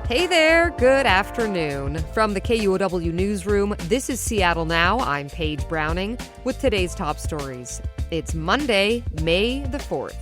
Hey there, good afternoon. From the KUOW newsroom, this is Seattle Now. I'm Paige Browning with today's top stories. It's Monday, May the 4th.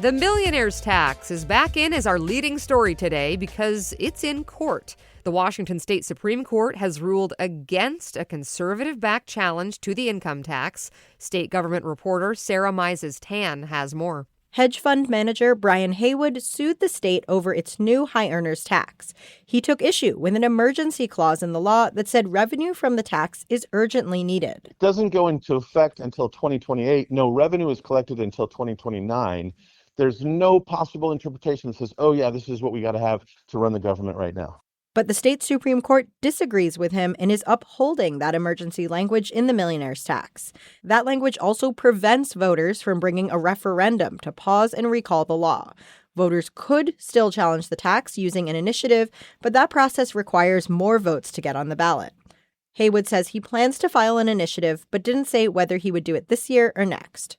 The millionaire's tax is back in as our leading story today because it's in court. The Washington State Supreme Court has ruled against a conservative-backed challenge to the income tax. State government reporter Sarah Mises-Tan has more. Hedge fund manager Brian Haywood sued the state over its new high earners tax. He took issue with an emergency clause in the law that said revenue from the tax is urgently needed. It doesn't go into effect until 2028. No revenue is collected until 2029. There's no possible interpretation that says, oh, yeah, this is what we got to have to run the government right now. But the state Supreme Court disagrees with him and is upholding that emergency language in the millionaire's tax. That language also prevents voters from bringing a referendum to pause and recall the law. Voters could still challenge the tax using an initiative, but that process requires more votes to get on the ballot. Haywood says he plans to file an initiative, but didn't say whether he would do it this year or next.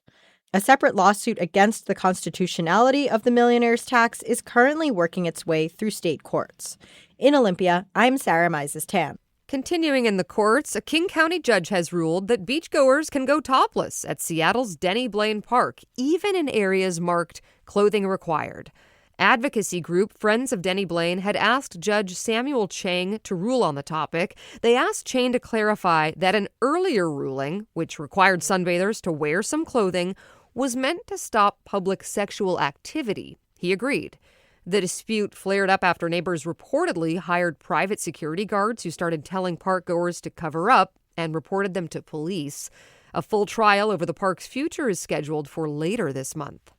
A separate lawsuit against the constitutionality of the millionaire's tax is currently working its way through state courts. In Olympia, I'm Sarah Mises-Tan. Continuing in the courts, a King County judge has ruled that beachgoers can go topless at Seattle's Denny Blaine Park, even in areas marked clothing required. Advocacy group Friends of Denny Blaine had asked Judge Samuel Chang to rule on the topic. They asked Chang to clarify that an earlier ruling, which required sunbathers to wear some clothing, was meant to stop public sexual activity. He agreed. The dispute flared up after neighbors reportedly hired private security guards who started telling parkgoers to cover up and reported them to police. A full trial over the park's future is scheduled for later this month.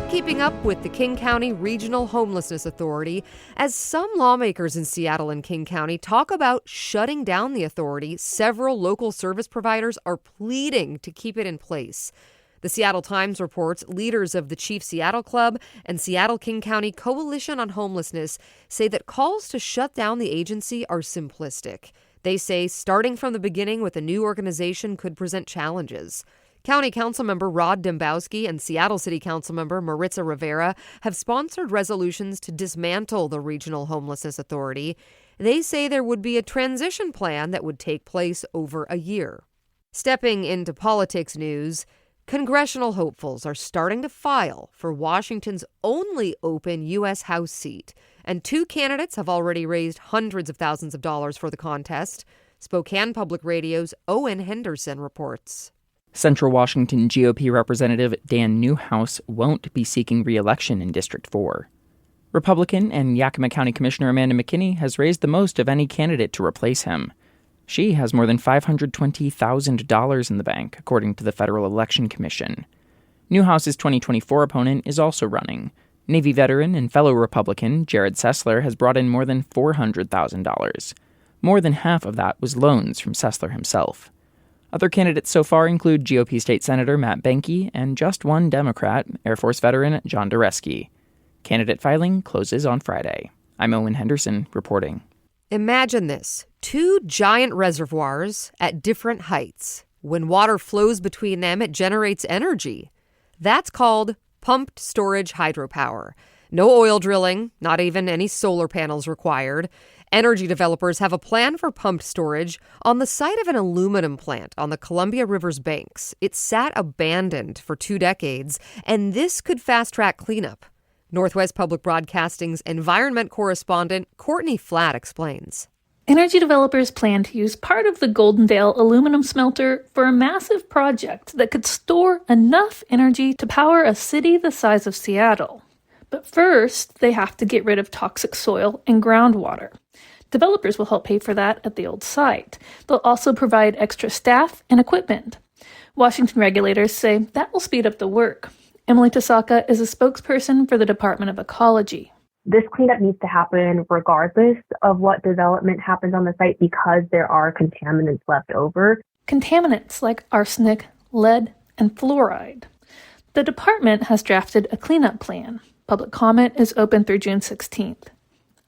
Keeping up with the King County Regional Homelessness Authority, as some lawmakers in Seattle and King County talk about shutting down the authority, several local service providers are pleading to keep it in place. The Seattle Times reports leaders of the Chief Seattle Club and Seattle King County Coalition on Homelessness say that calls to shut down the agency are simplistic. They say starting from the beginning with a new organization could present challenges. County Councilmember Rod Dembowski and Seattle City Councilmember Maritza Rivera have sponsored resolutions to dismantle the Regional Homelessness Authority. They say there would be a transition plan that would take place over a year. Stepping into politics news, congressional hopefuls are starting to file for Washington's only open U.S. House seat, and two candidates have already raised hundreds of thousands of dollars for the contest. Spokane Public Radio's Owen Henderson reports. Central Washington GOP Representative Dan Newhouse won't be seeking re-election in District 4. Republican and Yakima County Commissioner Amanda McKinney has raised the most of any candidate to replace him. She has more than $520,000 in the bank, according to the Federal Election Commission. Newhouse's 2024 opponent is also running. Navy veteran and fellow Republican Jared Sessler has brought in more than $400,000. More than half of that was loans from Sessler himself. Other candidates so far include GOP State Senator Matt Benke and just one Democrat, Air Force veteran John Dureski. Candidate filing closes on Friday. I'm Owen Henderson reporting. Imagine this: two giant reservoirs at different heights. When water flows between them, it generates energy. That's called pumped storage hydropower. No oil drilling, not even any solar panels required. Energy developers have a plan for pumped storage on the site of an aluminum plant on the Columbia River's banks. It sat abandoned for 2 decades, and this could fast-track cleanup. Northwest Public Broadcasting's environment correspondent Courtney Flatt explains. Energy developers plan to use part of the Goldendale aluminum smelter for a massive project that could store enough energy to power a city the size of Seattle. But first, they have to get rid of toxic soil and groundwater. Developers will help pay for that at the old site. They'll also provide extra staff and equipment. Washington regulators say that will speed up the work. Emily Tasaka is a spokesperson for the Department of Ecology. This cleanup needs to happen regardless of what development happens on the site because there are contaminants left over. Contaminants like arsenic, lead, and fluoride. The department has drafted a cleanup plan. Public comment is open through June 16th.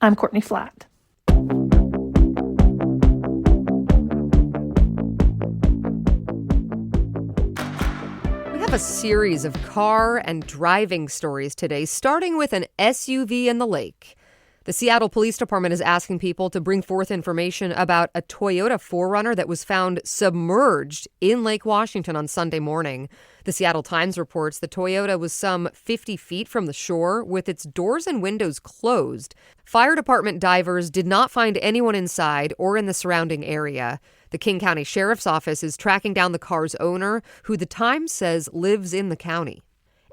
I'm Courtney Flatt. have a series of car and driving stories today, starting with an SUV in the lake. The Seattle Police Department is asking people to bring forth information about a Toyota 4Runner that was found submerged in Lake Washington on Sunday morning. The Seattle Times reports the Toyota was some 50 feet from the shore with its doors and windows closed. Fire department divers did not find anyone inside or in the surrounding area. The King County Sheriff's Office is tracking down the car's owner, who the Times says lives in the county.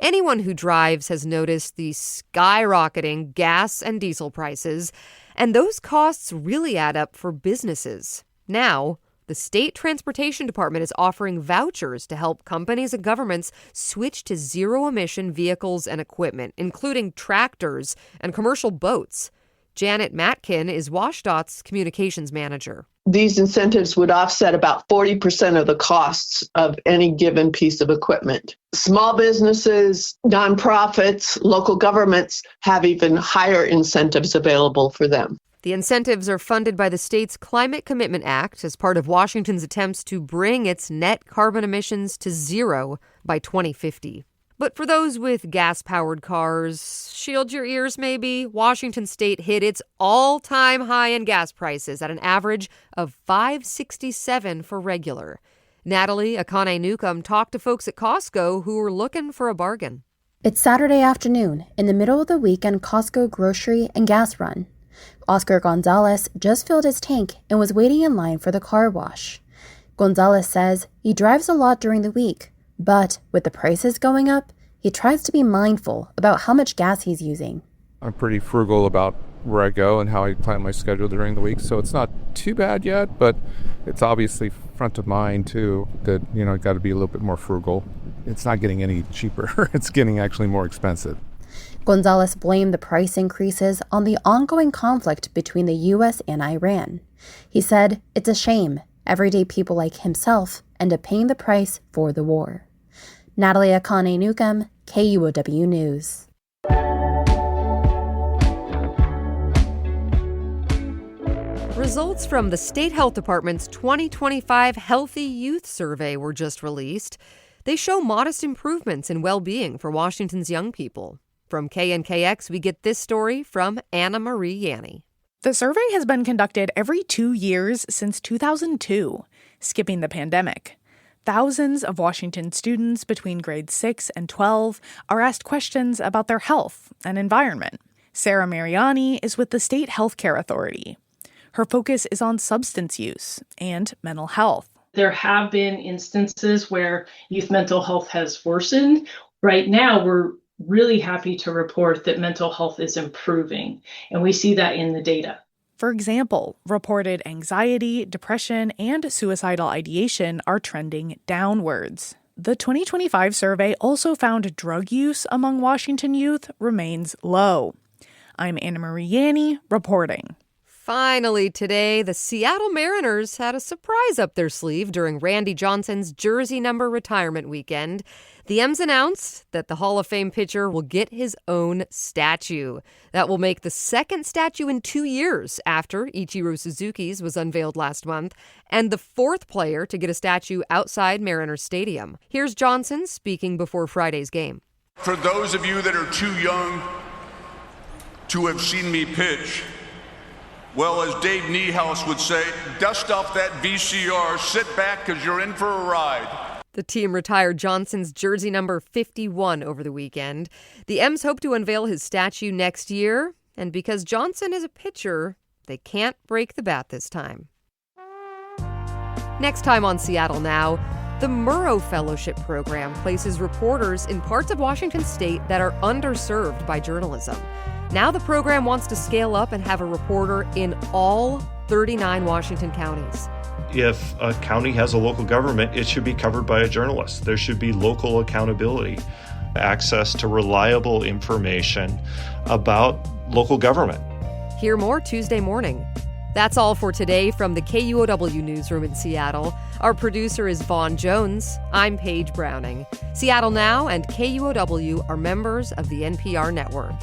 Anyone who drives has noticed the skyrocketing gas and diesel prices, and those costs really add up for businesses. Now, the state transportation department is offering vouchers to help companies and governments switch to zero-emission vehicles and equipment, including tractors and commercial boats. Janet Matkin is WashDOT's communications manager. These incentives would offset about 40% of the costs of any given piece of equipment. Small businesses, nonprofits, local governments have even higher incentives available for them. The incentives are funded by the state's Climate Commitment Act as part of Washington's attempts to bring its net carbon emissions to zero by 2050. But for those with gas-powered cars, shield your ears maybe, Washington State hit its all-time high in gas prices at an average of $5.67 for regular. Natalie Akane-Newcomb talked to folks at Costco who were looking for a bargain. It's Saturday afternoon, in the middle of the weekend Costco grocery and gas run. Oscar Gonzalez just filled his tank and was waiting in line for the car wash. Gonzalez says he drives a lot during the week, but with the prices going up, he tries to be mindful about how much gas he's using. I'm pretty frugal about where I go and how I plan my schedule during the week, so it's not too bad yet, but it's obviously front of mind too that, got to be a little bit more frugal. It's not getting any cheaper. It's getting actually more expensive. Gonzalez blamed the price increases on the ongoing conflict between the U.S. and Iran. He said, "It's a shame. Everyday people like himself end up paying the price for the war." Natalie Akane-Newcomb, KUOW News. Results from the State Health Department's 2025 Healthy Youth Survey were just released. They show modest improvements in well-being for Washington's young people. From KNKX, we get this story from Anna Marie Yanni. The survey has been conducted every 2 years since 2002, skipping the pandemic. Thousands of Washington students between grades 6 and 12 are asked questions about their health and environment. Sarah Mariani is with the State Healthcare Authority. Her focus is on substance use and mental health. There have been instances where youth mental health has worsened. Right now, we're really happy to report that mental health is improving, and we see that in the data. For example, reported anxiety, depression, and suicidal ideation are trending downwards. The 2025 survey also found drug use among Washington youth remains low. I'm Anna Marie Yanni reporting. Finally today, the Seattle Mariners had a surprise up their sleeve during Randy Johnson's jersey number retirement weekend. The M's announced that the Hall of Fame pitcher will get his own statue. That will make the second statue in 2 years after Ichiro Suzuki's was unveiled last month, and the fourth player to get a statue outside Mariners Stadium. Here's Johnson speaking before Friday's game. For those of you that are too young to have seen me pitch, well, as Dave Niehaus would say, dust off that VCR, sit back because you're in for a ride. The team retired Johnson's jersey number 51 over the weekend. The M's hope to unveil his statue next year, and because Johnson is a pitcher, they can't break the bat this time. Next time on Seattle Now, the Murrow Fellowship Program places reporters in parts of Washington state that are underserved by journalism. Now the program wants to scale up and have a reporter in all 39 Washington counties. If a county has a local government, it should be covered by a journalist. There should be local accountability, access to reliable information about local government. Hear more Tuesday morning. That's all for today from the KUOW newsroom in Seattle. Our producer is Vaughn Jones. I'm Paige Browning. Seattle Now and KUOW are members of the NPR network.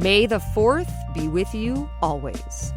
May the 4th be with you always.